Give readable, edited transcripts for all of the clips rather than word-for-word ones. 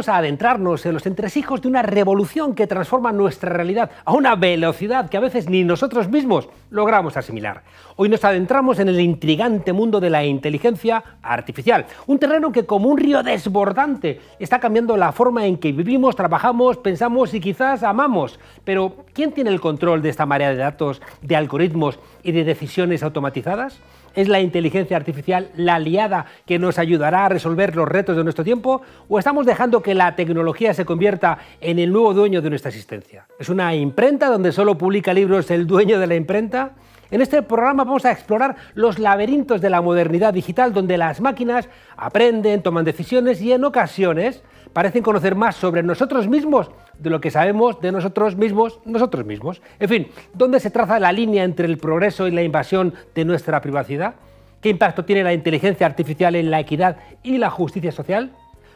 a adentrarnos en los entresijos de una revolución que transforma nuestra realidad a una velocidad que a veces ni nosotros mismos logramos asimilar. Hoy nos adentramos en el intrigante mundo de la inteligencia artificial, un terreno que como un río desbordante está cambiando la forma en que vivimos, trabajamos, pensamos y quizás amamos. Pero, ¿quién tiene el control de esta marea de datos, de algoritmos y de decisiones automatizadas? ¿Es la inteligencia artificial la aliada que nos ayudará a resolver los retos de nuestro tiempo? ¿O estamos dejando que la tecnología se convierta en el nuevo dueño de nuestra existencia? ¿Es una imprenta donde solo publica libros el dueño de la imprenta? En este programa vamos a explorar los laberintos de la modernidad digital, donde las máquinas aprenden, toman decisiones y en ocasiones parecen conocer más sobre nosotros mismos de lo que sabemos de nosotros mismos. En fin, ¿dónde se traza la línea entre el progreso y la invasión de nuestra privacidad? ¿Qué impacto tiene la inteligencia artificial en la equidad y la justicia social?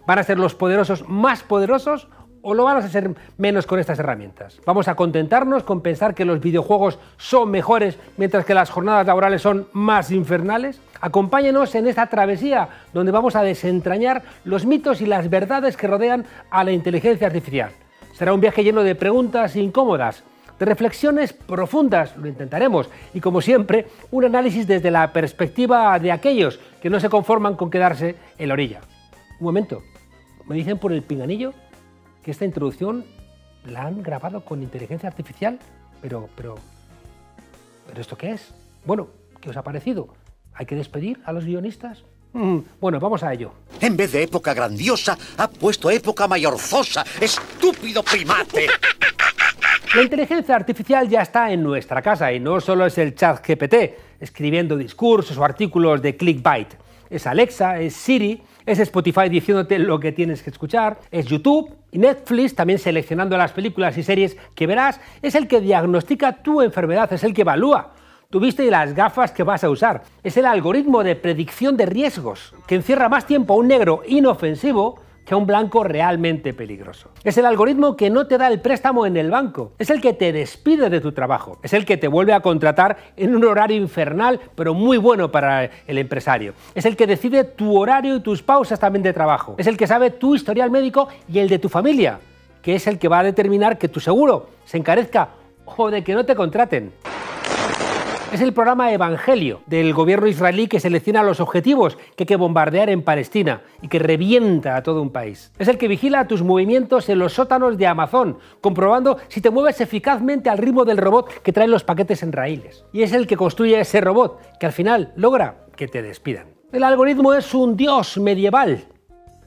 ¿Van a ser los poderosos más poderosos o lo van a ser menos con estas herramientas? ¿Vamos a contentarnos con pensar que los videojuegos son mejores mientras que las jornadas laborales son más infernales? Acompáñenos en esta travesía donde vamos a desentrañar los mitos y las verdades que rodean a la inteligencia artificial. Será un viaje lleno de preguntas incómodas, de reflexiones profundas, lo intentaremos, y como siempre, un análisis desde la perspectiva de aquellos que no se conforman con quedarse en la orilla. Un momento, me dicen por el pinganillo que esta introducción la han grabado con inteligencia artificial, pero ¿esto qué es? Bueno, ¿qué os ha parecido? ¿Hay que despedir a los guionistas? Bueno, vamos a ello. En vez de época grandiosa, ha puesto época mayorzosa. ¡Estúpido primate! La inteligencia artificial ya está en nuestra casa y no solo es el ChatGPT, escribiendo discursos o artículos de clickbait. Es Alexa, es Siri, es Spotify diciéndote lo que tienes que escuchar, es YouTube y Netflix también seleccionando las películas y series que verás, es el que diagnostica tu enfermedad, es el que evalúa tu vista y las gafas que vas a usar. Es el algoritmo de predicción de riesgos, que encierra más tiempo a un negro inofensivo que a un blanco realmente peligroso. Es el algoritmo que no te da el préstamo en el banco. Es el que te despide de tu trabajo. Es el que te vuelve a contratar en un horario infernal, pero muy bueno para el empresario. Es el que decide tu horario y tus pausas también de trabajo. Es el que sabe tu historial médico y el de tu familia, que es el que va a determinar que tu seguro se encarezca o de que no te contraten. Es el programa Evangelio del gobierno israelí que selecciona los objetivos que hay que bombardear en Palestina y que revienta a todo un país. Es el que vigila tus movimientos en los sótanos de Amazon, comprobando si te mueves eficazmente al ritmo del robot que trae los paquetes en raíles. Y es el que construye ese robot que al final logra que te despidan. El algoritmo es un dios medieval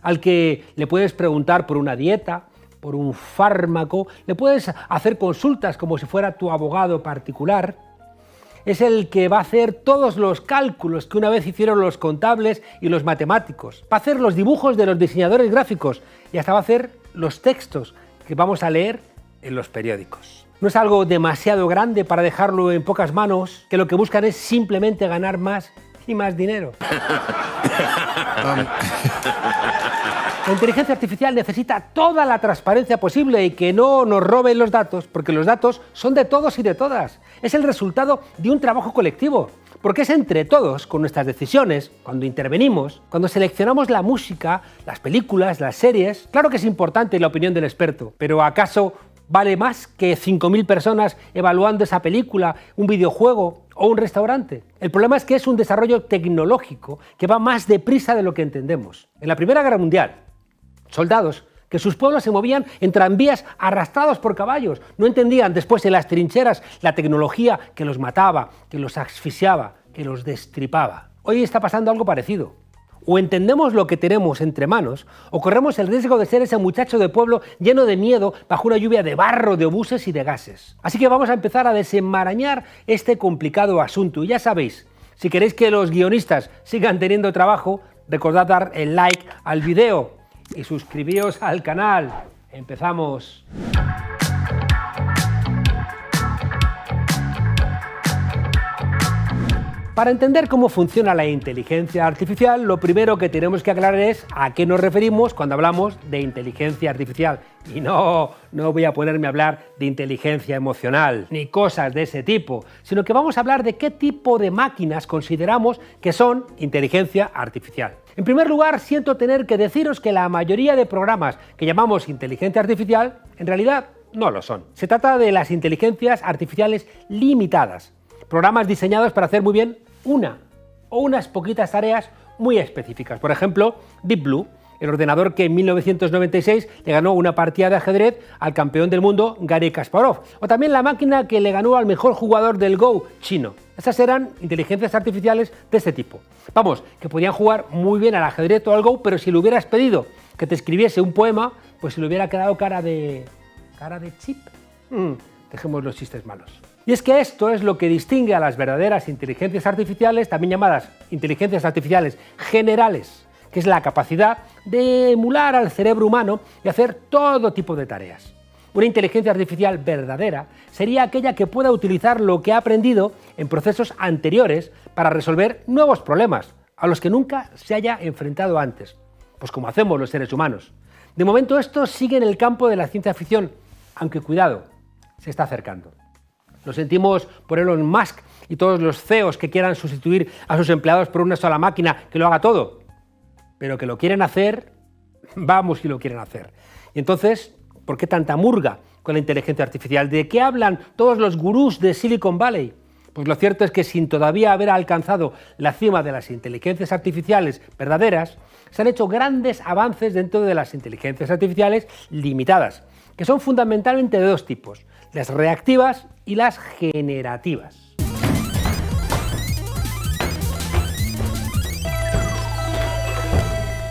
al que le puedes preguntar por una dieta, por un fármaco, le puedes hacer consultas como si fuera tu abogado particular. Es el que va a hacer todos los cálculos que una vez hicieron los contables y los matemáticos. Va a hacer los dibujos de los diseñadores gráficos y hasta va a hacer los textos que vamos a leer en los periódicos. No es algo demasiado grande para dejarlo en pocas manos, que lo que buscan es simplemente ganar más y más dinero. La inteligencia artificial necesita toda la transparencia posible y que no nos roben los datos, porque los datos son de todos y de todas. Es el resultado de un trabajo colectivo, porque es entre todos, con nuestras decisiones, cuando intervenimos, cuando seleccionamos la música, las películas, las series. Claro que es importante la opinión del experto, pero ¿acaso vale más que 5.000 personas evaluando esa película, un videojuego o un restaurante? El problema es que es un desarrollo tecnológico que va más deprisa de lo que entendemos. En la Primera Guerra Mundial, soldados que sus pueblos se movían en tranvías arrastrados por caballos. No entendían después en las trincheras la tecnología que los mataba, que los asfixiaba, que los destripaba. Hoy está pasando algo parecido. O entendemos lo que tenemos entre manos, o corremos el riesgo de ser ese muchacho de pueblo lleno de miedo bajo una lluvia de barro, de obuses y de gases. Así que vamos a empezar a desenmarañar este complicado asunto. Y ya sabéis, si queréis que los guionistas sigan teniendo trabajo, recordad dar el like al video y suscribíos al canal. Empezamos. Para entender cómo funciona la inteligencia artificial, lo primero que tenemos que aclarar es a qué nos referimos cuando hablamos de inteligencia artificial. Y no voy a ponerme a hablar de inteligencia emocional, ni cosas de ese tipo, sino que vamos a hablar de qué tipo de máquinas consideramos que son inteligencia artificial. En primer lugar, siento tener que deciros que la mayoría de programas que llamamos inteligencia artificial, en realidad no lo son. Se trata de las inteligencias artificiales limitadas, programas diseñados para hacer muy bien una o unas poquitas tareas muy específicas. Por ejemplo, Deep Blue, el ordenador que en 1996 le ganó una partida de ajedrez al campeón del mundo Garry Kasparov, o también la máquina que le ganó al mejor jugador del Go chino. Esas eran inteligencias artificiales de este tipo. Vamos, que podían jugar muy bien al ajedrez o al Go, pero si le hubieras pedido que te escribiese un poema, pues se le hubiera quedado cara de chip. Dejemos los chistes malos. Y es que esto es lo que distingue a las verdaderas inteligencias artificiales, también llamadas inteligencias artificiales generales, que es la capacidad de emular al cerebro humano y hacer todo tipo de tareas. Una inteligencia artificial verdadera sería aquella que pueda utilizar lo que ha aprendido en procesos anteriores para resolver nuevos problemas, a los que nunca se haya enfrentado antes, pues como hacemos los seres humanos. De momento esto sigue en el campo de la ciencia ficción, aunque cuidado, se está acercando. Lo sentimos por Elon Musk y todos los CEOs que quieran sustituir a sus empleados por una sola máquina que lo haga todo. Pero que lo quieren hacer, vamos si lo quieren hacer. Y entonces, ¿por qué tanta murga con la inteligencia artificial? ¿De qué hablan todos los gurús de Silicon Valley? Pues lo cierto es que sin todavía haber alcanzado la cima de las inteligencias artificiales verdaderas, se han hecho grandes avances dentro de las inteligencias artificiales limitadas, que son fundamentalmente de dos tipos: las reactivas y las generativas.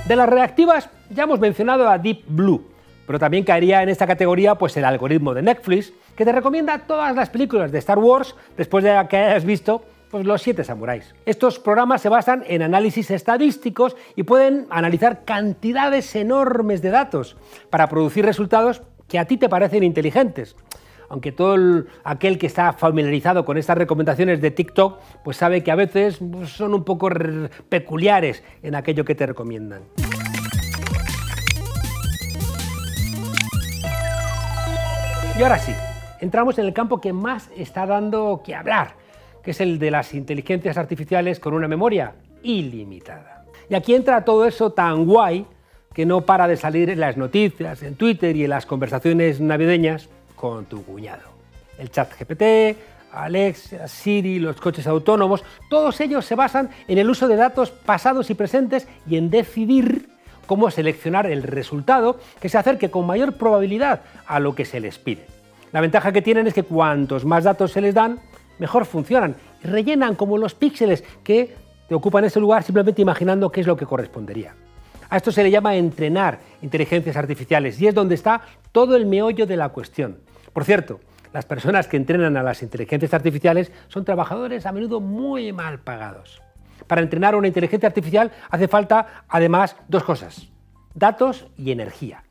De las reactivas ya hemos mencionado a Deep Blue, pero también caería en esta categoría pues el algoritmo de Netflix, que te recomienda todas las películas de Star Wars después de que hayas visto pues, los 7 samuráis. Estos programas se basan en análisis estadísticos y pueden analizar cantidades enormes de datos para producir resultados que a ti te parecen inteligentes. Aunque todo aquel que está familiarizado con estas recomendaciones de TikTok, pues sabe que a veces son un poco peculiares en aquello que te recomiendan. Y ahora sí, entramos en el campo que más está dando que hablar, que es el de las inteligencias artificiales con una memoria ilimitada. Y aquí entra todo eso tan guay que no para de salir en las noticias, en Twitter y en las conversaciones navideñas con tu cuñado. El ChatGPT, Alexa, Siri, los coches autónomos, todos ellos se basan en el uso de datos pasados y presentes y en decidir cómo seleccionar el resultado que se acerque con mayor probabilidad a lo que se les pide. La ventaja que tienen es que cuantos más datos se les dan, mejor funcionan y rellenan como los píxeles que te ocupan ese lugar simplemente imaginando qué es lo que correspondería. A esto se le llama entrenar inteligencias artificiales y es donde está todo el meollo de la cuestión. Por cierto, las personas que entrenan a las inteligencias artificiales son trabajadores a menudo muy mal pagados. Para entrenar una inteligencia artificial hace falta, además, dos cosas: datos y energía.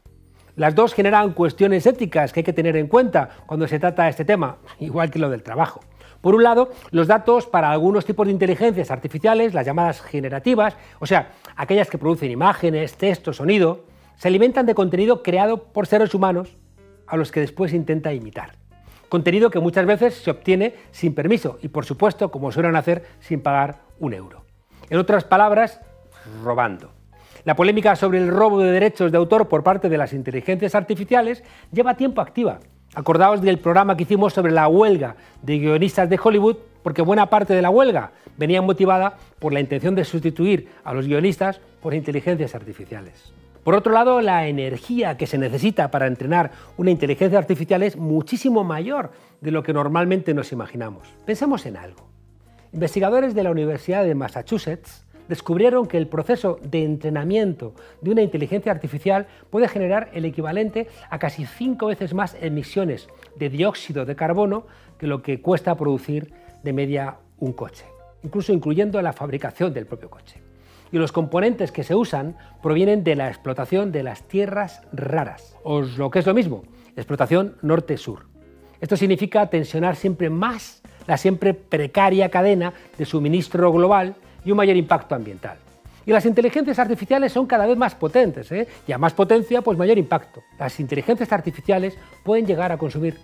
Las dos generan cuestiones éticas que hay que tener en cuenta cuando se trata de este tema, igual que lo del trabajo. Por un lado, los datos para algunos tipos de inteligencias artificiales, las llamadas generativas, o sea, aquellas que producen imágenes, texto, sonido, se alimentan de contenido creado por seres humanos a los que después intenta imitar. Contenido que muchas veces se obtiene sin permiso y, por supuesto, como suelen hacer, sin pagar un euro. En otras palabras, robando. La polémica sobre el robo de derechos de autor por parte de las inteligencias artificiales lleva tiempo activa. Acordaos del programa que hicimos sobre la huelga de guionistas de Hollywood, porque buena parte de la huelga venía motivada por la intención de sustituir a los guionistas por inteligencias artificiales. Por otro lado, la energía que se necesita para entrenar una inteligencia artificial es muchísimo mayor de lo que normalmente nos imaginamos. Pensemos en algo. Investigadores de la Universidad de Massachusetts descubrieron que el proceso de entrenamiento de una inteligencia artificial puede generar el equivalente a casi 5 veces más emisiones de dióxido de carbono que lo que cuesta producir de media un coche, incluso incluyendo la fabricación del propio coche. Y los componentes que se usan provienen de la explotación de las tierras raras, o lo que es lo mismo, explotación norte-sur. Esto significa tensionar siempre más la siempre precaria cadena de suministro global y un mayor impacto ambiental. Y las inteligencias artificiales son cada vez más potentes, y a más potencia, pues mayor impacto. Las inteligencias artificiales pueden llegar a consumir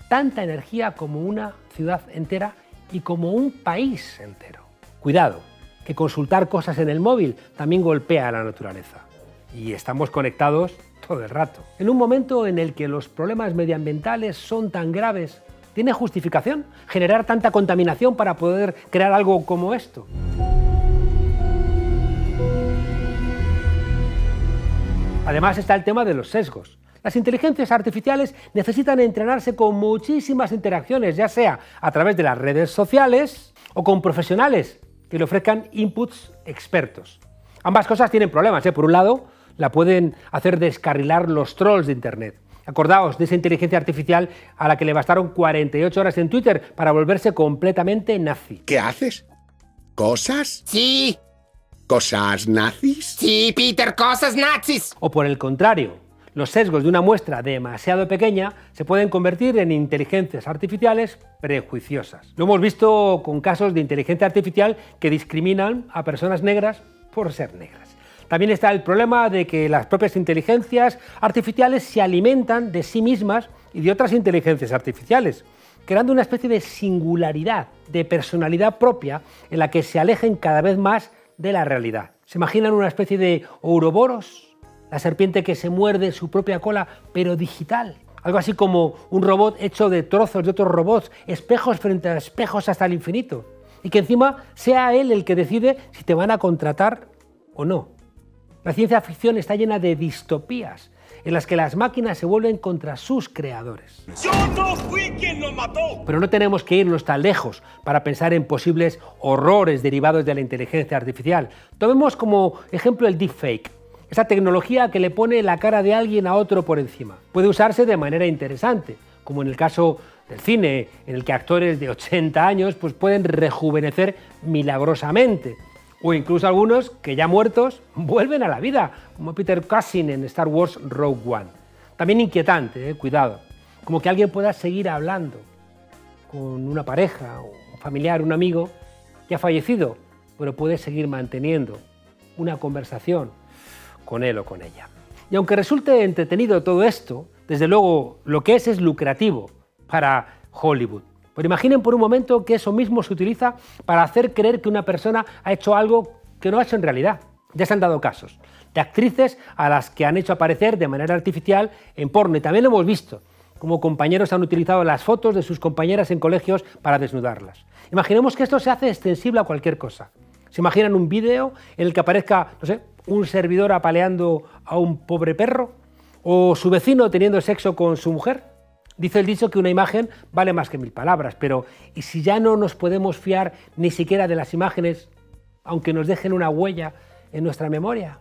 tanta energía como una ciudad entera y como un país entero. Cuidado, que consultar cosas en el móvil también golpea a la naturaleza. Y estamos conectados todo el rato. En un momento en el que los problemas medioambientales son tan graves, ¿tiene justificación generar tanta contaminación para poder crear algo como esto? Además está el tema de los sesgos. Las inteligencias artificiales necesitan entrenarse con muchísimas interacciones, ya sea a través de las redes sociales o con profesionales que le ofrezcan inputs expertos. Ambas cosas tienen problemas. Por un lado, la pueden hacer descarrilar los trolls de Internet. Acordaos de esa inteligencia artificial a la que le bastaron 48 horas en Twitter para volverse completamente nazi. ¿Qué haces? ¿Cosas? Sí. ¿Cosas nazis? Sí, Peter, cosas nazis. O por el contrario, los sesgos de una muestra demasiado pequeña se pueden convertir en inteligencias artificiales prejuiciosas. Lo hemos visto con casos de inteligencia artificial que discriminan a personas negras por ser negras. También está el problema de que las propias inteligencias artificiales se alimentan de sí mismas y de otras inteligencias artificiales, creando una especie de singularidad, de personalidad propia en la que se alejen cada vez más de la realidad. ¿Se imaginan una especie de Ouroboros? La serpiente que se muerde su propia cola, pero digital. Algo así como un robot hecho de trozos de otros robots, espejos frente a espejos hasta el infinito. Y que encima sea él el que decide si te van a contratar o no. La ciencia ficción está llena de distopías en las que las máquinas se vuelven contra sus creadores. ¡Yo no fui quien lo mató! Pero no tenemos que irnos tan lejos para pensar en posibles horrores derivados de la inteligencia artificial. Tomemos como ejemplo el deepfake, esa tecnología que le pone la cara de alguien a otro por encima. Puede usarse de manera interesante, como en el caso del cine, en el que actores de 80 años pues pueden rejuvenecer milagrosamente. O incluso algunos que ya muertos vuelven a la vida, como Peter Cushing en Star Wars Rogue One. También inquietante, cuidado, como que alguien pueda seguir hablando con una pareja, un familiar, un amigo que ha fallecido, pero puede seguir manteniendo una conversación con él o con ella. Y aunque resulte entretenido todo esto, desde luego lo que es lucrativo para Hollywood. Pero imaginen por un momento que eso mismo se utiliza para hacer creer que una persona ha hecho algo que no ha hecho en realidad. Ya se han dado casos de actrices a las que han hecho aparecer de manera artificial en porno, y también lo hemos visto, como compañeros han utilizado las fotos de sus compañeras en colegios para desnudarlas. Imaginemos que esto se hace extensible a cualquier cosa. ¿Se imaginan un vídeo en el que aparezca, no sé, un servidor apaleando a un pobre perro? ¿O su vecino teniendo sexo con su mujer? Dice el dicho que una imagen vale más que 1000 palabras, pero ¿y si ya no nos podemos fiar ni siquiera de las imágenes, aunque nos dejen una huella en nuestra memoria?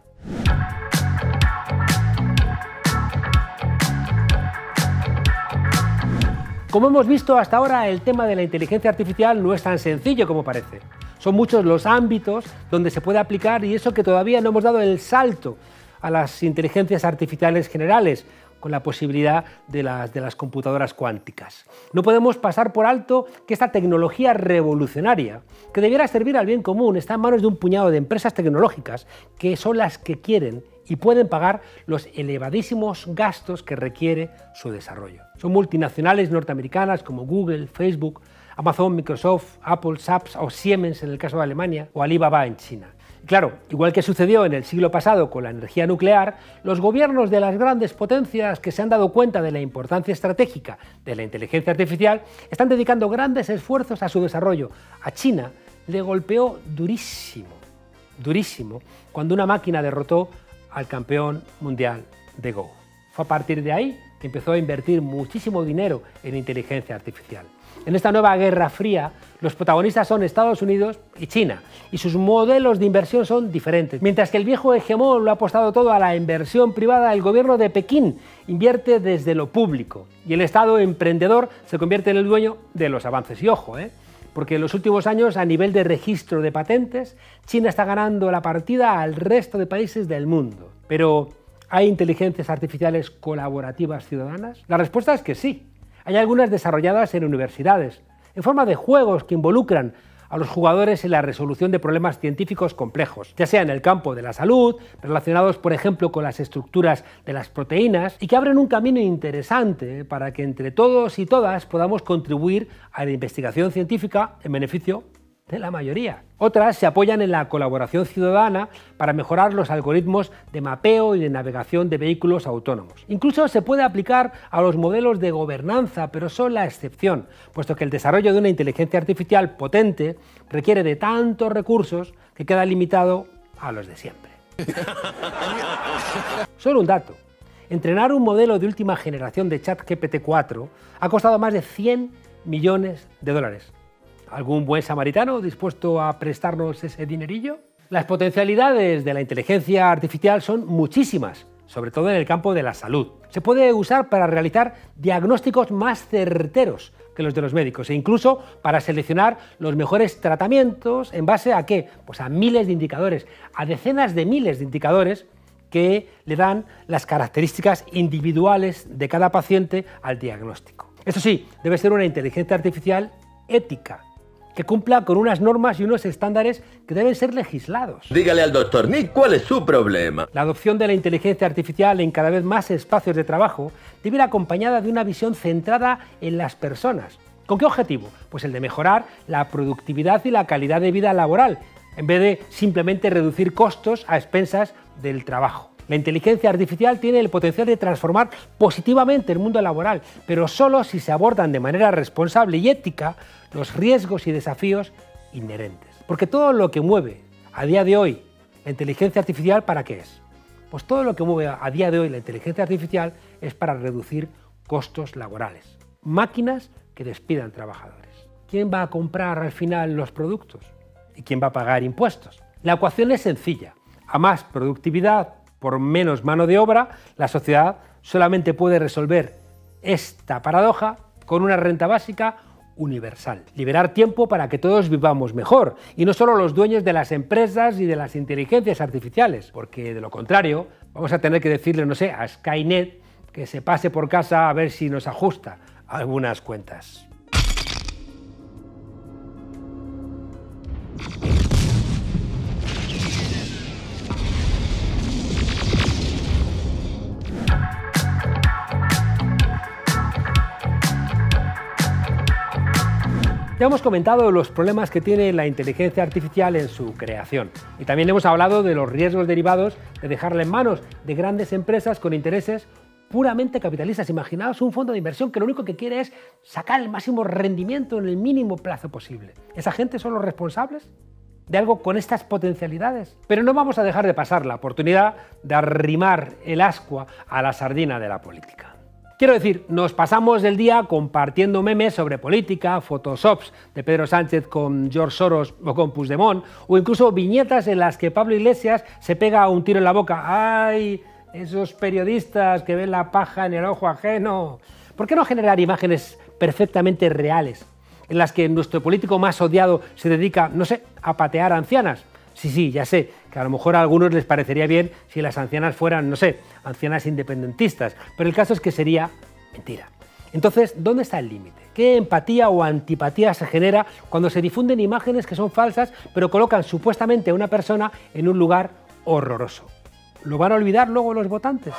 Como hemos visto hasta ahora, el tema de la inteligencia artificial no es tan sencillo como parece. Son muchos los ámbitos donde se puede aplicar, y eso que todavía no hemos dado el salto a las inteligencias artificiales generales, con la posibilidad de las computadoras cuánticas. No podemos pasar por alto que esta tecnología revolucionaria, que debiera servir al bien común, está en manos de un puñado de empresas tecnológicas que son las que quieren y pueden pagar los elevadísimos gastos que requiere su desarrollo. Son multinacionales norteamericanas como Google, Facebook, Amazon, Microsoft, Apple, SAP o Siemens en el caso de Alemania, o Alibaba en China. Claro, igual que sucedió en el siglo pasado con la energía nuclear, los gobiernos de las grandes potencias que se han dado cuenta de la importancia estratégica de la inteligencia artificial están dedicando grandes esfuerzos a su desarrollo. A China le golpeó durísimo, cuando una máquina derrotó al campeón mundial de Go. Fue a partir de ahí que empezó a invertir muchísimo dinero en inteligencia artificial. En esta nueva guerra fría, los protagonistas son Estados Unidos y China, y sus modelos de inversión son diferentes. Mientras que el viejo hegemón lo ha apostado todo a la inversión privada, el gobierno de Pekín invierte desde lo público, y el Estado emprendedor se convierte en el dueño de los avances. Y ojo, porque en los últimos años, a nivel de registro de patentes, China está ganando la partida al resto de países del mundo. Pero, ¿hay inteligencias artificiales colaborativas ciudadanas? La respuesta es que sí. Hay algunas desarrolladas en universidades, en forma de juegos que involucran a los jugadores en la resolución de problemas científicos complejos, ya sea en el campo de la salud, relacionados por ejemplo con las estructuras de las proteínas, y que abren un camino interesante para que entre todos y todas podamos contribuir a la investigación científica en beneficio de la mayoría. Otras se apoyan en la colaboración ciudadana para mejorar los algoritmos de mapeo y de navegación de vehículos autónomos. Incluso se puede aplicar a los modelos de gobernanza, pero son la excepción, puesto que el desarrollo de una inteligencia artificial potente requiere de tantos recursos que queda limitado a los de siempre. Solo un dato. Entrenar un modelo de última generación de ChatGPT 4 ha costado más de 100 millones de dólares. ¿Algún buen samaritano dispuesto a prestarnos ese dinerillo? Las potencialidades de la inteligencia artificial son muchísimas, sobre todo en el campo de la salud. Se puede usar para realizar diagnósticos más certeros que los de los médicos e incluso para seleccionar los mejores tratamientos en base a ¿qué? Pues a miles de indicadores, a decenas de miles de indicadores que le dan las características individuales de cada paciente al diagnóstico. Eso sí, debe ser una inteligencia artificial ética, que cumpla con unas normas y unos estándares que deben ser legislados. Dígale al doctor Nick cuál es su problema. La adopción de la inteligencia artificial en cada vez más espacios de trabajo debe ir acompañada de una visión centrada en las personas. ¿Con qué objetivo? Pues el de mejorar la productividad y la calidad de vida laboral, en vez de simplemente reducir costos a expensas del trabajo. La inteligencia artificial tiene el potencial de transformar positivamente el mundo laboral, pero solo si se abordan de manera responsable y ética los riesgos y desafíos inherentes. Porque todo lo que mueve a día de hoy la inteligencia artificial, ¿para qué es? Pues todo lo que mueve a día de hoy la inteligencia artificial es para reducir costos laborales. Máquinas que despidan trabajadores. ¿Quién va a comprar al final los productos? ¿Y quién va a pagar impuestos? La ecuación es sencilla. A más productividad por menos mano de obra, la sociedad solamente puede resolver esta paradoja con una renta básica universal. Liberar tiempo para que todos vivamos mejor, y no solo los dueños de las empresas y de las inteligencias artificiales, porque de lo contrario vamos a tener que decirle, no sé, a Skynet que se pase por casa a ver si nos ajusta algunas cuentas. Ya hemos comentado los problemas que tiene la inteligencia artificial en su creación y también hemos hablado de los riesgos derivados de dejarla en manos de grandes empresas con intereses puramente capitalistas. Imaginaos un fondo de inversión que lo único que quiere es sacar el máximo rendimiento en el mínimo plazo posible. ¿Esa gente son los responsables de algo con estas potencialidades? Pero no vamos a dejar de pasar la oportunidad de arrimar el ascua a la sardina de la política. Quiero decir, nos pasamos el día compartiendo memes sobre política, photoshops de Pedro Sánchez con George Soros o con Puigdemont, o incluso viñetas en las que Pablo Iglesias se pega un tiro en la boca. ¡Ay, esos periodistas que ven la paja en el ojo ajeno! ¿Por qué no generar imágenes perfectamente reales, en las que nuestro político más odiado se dedica, no sé, a patear a ancianas? Sí, ya sé, que a lo mejor a algunos les parecería bien si las ancianas fueran, no sé, ancianas independentistas, pero el caso es que sería mentira. Entonces, ¿dónde está el límite? ¿Qué empatía o antipatía se genera cuando se difunden imágenes que son falsas, pero colocan supuestamente a una persona en un lugar horroroso? ¿Lo van a olvidar luego los votantes?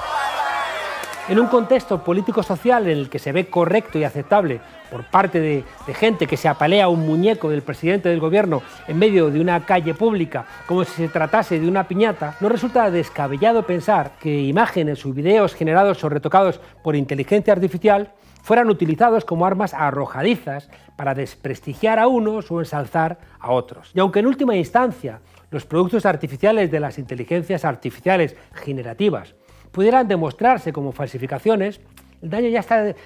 En un contexto político-social en el que se ve correcto y aceptable por parte de gente que se apalea un muñeco del presidente del gobierno en medio de una calle pública como si se tratase de una piñata, no resulta descabellado pensar que imágenes o videos generados o retocados por inteligencia artificial fueran utilizados como armas arrojadizas para desprestigiar a unos o ensalzar a otros. Y aunque en última instancia los productos artificiales de las inteligencias artificiales generativas pudieran demostrarse como falsificaciones, el daño ya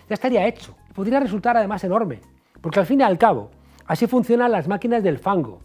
estaría hecho. Podría resultar además enorme, porque al fin y al cabo, así funcionan las máquinas del fango.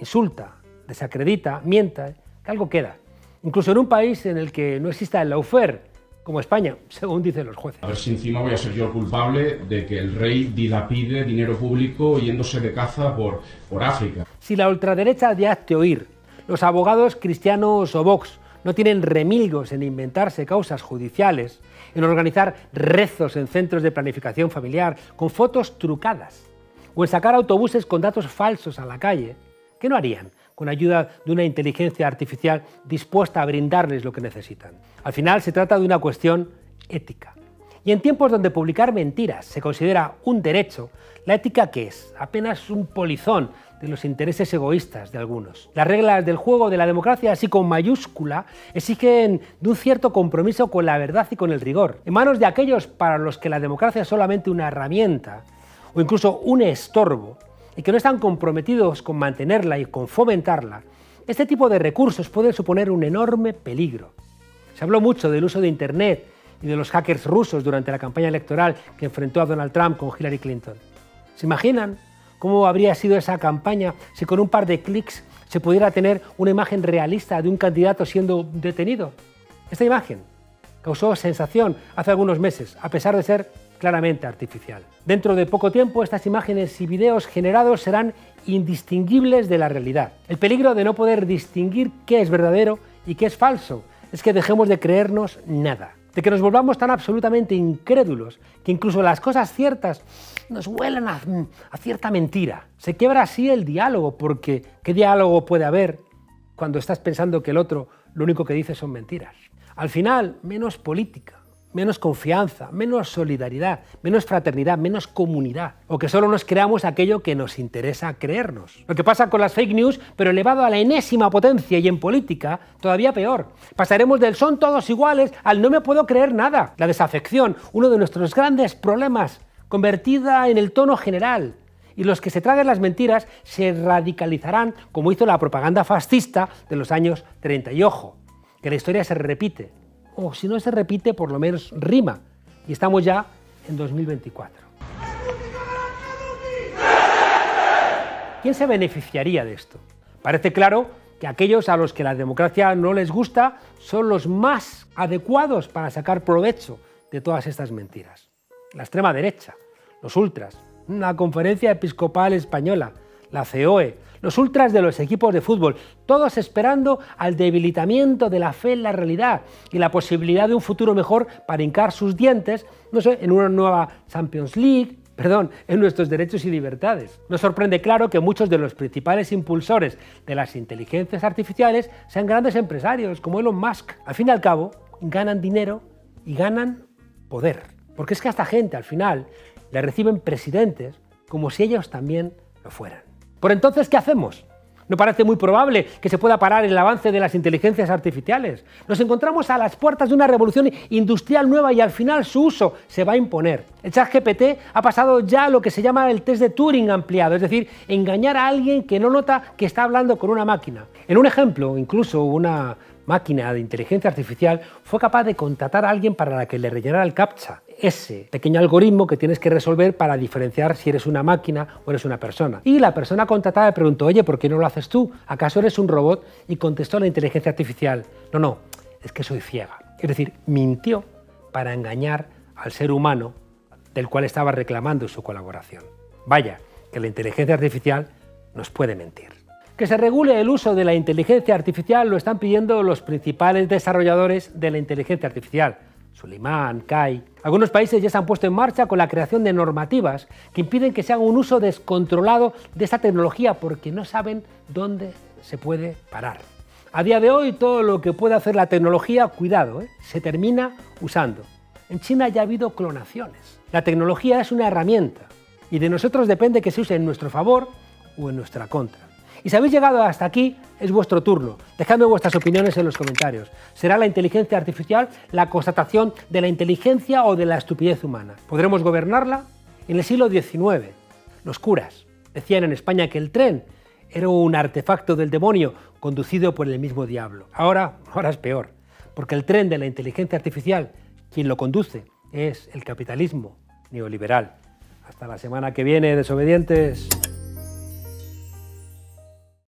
Insulta, desacredita, mienta, que algo queda. Incluso en un país en el que no exista el lawfare, como España, según dicen los jueces. A ver si encima voy a ser yo el culpable de que el rey dilapide dinero público yéndose de caza por África. Si la ultraderecha de hazte oír, los abogados cristianos o Vox no tienen remilgos en inventarse causas judiciales, en organizar rezos en centros de planificación familiar con fotos trucadas, o en sacar autobuses con datos falsos a la calle, ¿qué no harían con ayuda de una inteligencia artificial dispuesta a brindarles lo que necesitan? Al final se trata de una cuestión ética. Y en tiempos donde publicar mentiras se considera un derecho, ¿la ética qué es? Apenas un polizón de los intereses egoístas de algunos. Las reglas del juego de la democracia, así con mayúscula, exigen de un cierto compromiso con la verdad y con el rigor. En manos de aquellos para los que la democracia es solamente una herramienta o incluso un estorbo y que no están comprometidos con mantenerla y con fomentarla, este tipo de recursos pueden suponer un enorme peligro. Se habló mucho del uso de Internet y de los hackers rusos durante la campaña electoral que enfrentó a Donald Trump con Hillary Clinton. ¿Se imaginan cómo habría sido esa campaña si con un par de clics se pudiera tener una imagen realista de un candidato siendo detenido? Esta imagen causó sensación hace algunos meses, a pesar de ser claramente artificial. Dentro de poco tiempo, estas imágenes y videos generados serán indistinguibles de la realidad. El peligro de no poder distinguir qué es verdadero y qué es falso es que dejemos de creernos nada, de que nos volvamos tan absolutamente incrédulos que incluso las cosas ciertas nos huelan a cierta mentira. Se quiebra así el diálogo, porque ¿qué diálogo puede haber cuando estás pensando que el otro lo único que dice son mentiras? Al final, menos política, menos confianza, menos solidaridad, menos fraternidad, menos comunidad, o que solo nos creamos aquello que nos interesa creernos. Lo que pasa con las fake news, pero elevado a la enésima potencia, y en política todavía peor. Pasaremos del son todos iguales al no me puedo creer nada. La desafección, uno de nuestros grandes problemas, convertida en el tono general. Y los que se traguen las mentiras se radicalizarán como hizo la propaganda fascista de los años 30. Y ojo, que la historia se repite. O si no se repite, por lo menos rima. Y estamos ya en 2024. ¿Quién se beneficiaría de esto? Parece claro que aquellos a los que la democracia no les gusta son los más adecuados para sacar provecho de todas estas mentiras. La extrema derecha, los ultras, la Conferencia Episcopal Española, la COE, los ultras de los equipos de fútbol, todos esperando al debilitamiento de la fe en la realidad y la posibilidad de un futuro mejor para hincar sus dientes, no sé, en una nueva Champions League, en nuestros derechos y libertades. Nos sorprende, claro, que muchos de los principales impulsores de las inteligencias artificiales sean grandes empresarios, como Elon Musk. Al fin y al cabo, ganan dinero y ganan poder. Porque es que a esta gente, al final, le reciben presidentes como si ellos también lo fueran. Por entonces, ¿qué hacemos? ¿No parece muy probable que se pueda parar el avance de las inteligencias artificiales? Nos encontramos a las puertas de una revolución industrial nueva y al final su uso se va a imponer. El ChatGPT ha pasado ya a lo que se llama el test de Turing ampliado, es decir, engañar a alguien que no nota que está hablando con una máquina. En un ejemplo, incluso una máquina de inteligencia artificial fue capaz de contratar a alguien para que le rellenara el CAPTCHA, ese pequeño algoritmo que tienes que resolver para diferenciar si eres una máquina o eres una persona. Y la persona contratada le preguntó: oye, ¿por qué no lo haces tú? ¿Acaso eres un robot? Y contestó la inteligencia artificial: no, es que soy ciega. Es decir, mintió para engañar al ser humano del cual estaba reclamando su colaboración. Vaya, que la inteligencia artificial nos puede mentir. Que se regule el uso de la inteligencia artificial lo están pidiendo los principales desarrolladores de la inteligencia artificial, Suleiman, Kai. Algunos países ya se han puesto en marcha con la creación de normativas que impiden que se haga un uso descontrolado de esta tecnología porque no saben dónde se puede parar. A día de hoy, todo lo que puede hacer la tecnología, cuidado, se termina usando. En China ya ha habido clonaciones. La tecnología es una herramienta y de nosotros depende que se use en nuestro favor o en nuestra contra. Y si habéis llegado hasta aquí, es vuestro turno. Dejadme vuestras opiniones en los comentarios. ¿Será la inteligencia artificial la constatación de la inteligencia o de la estupidez humana? ¿Podremos gobernarla? En el siglo XIX, los curas decían en España que el tren era un artefacto del demonio conducido por el mismo diablo. Ahora es peor, porque el tren de la inteligencia artificial, quien lo conduce, es el capitalismo neoliberal. Hasta la semana que viene, desobedientes.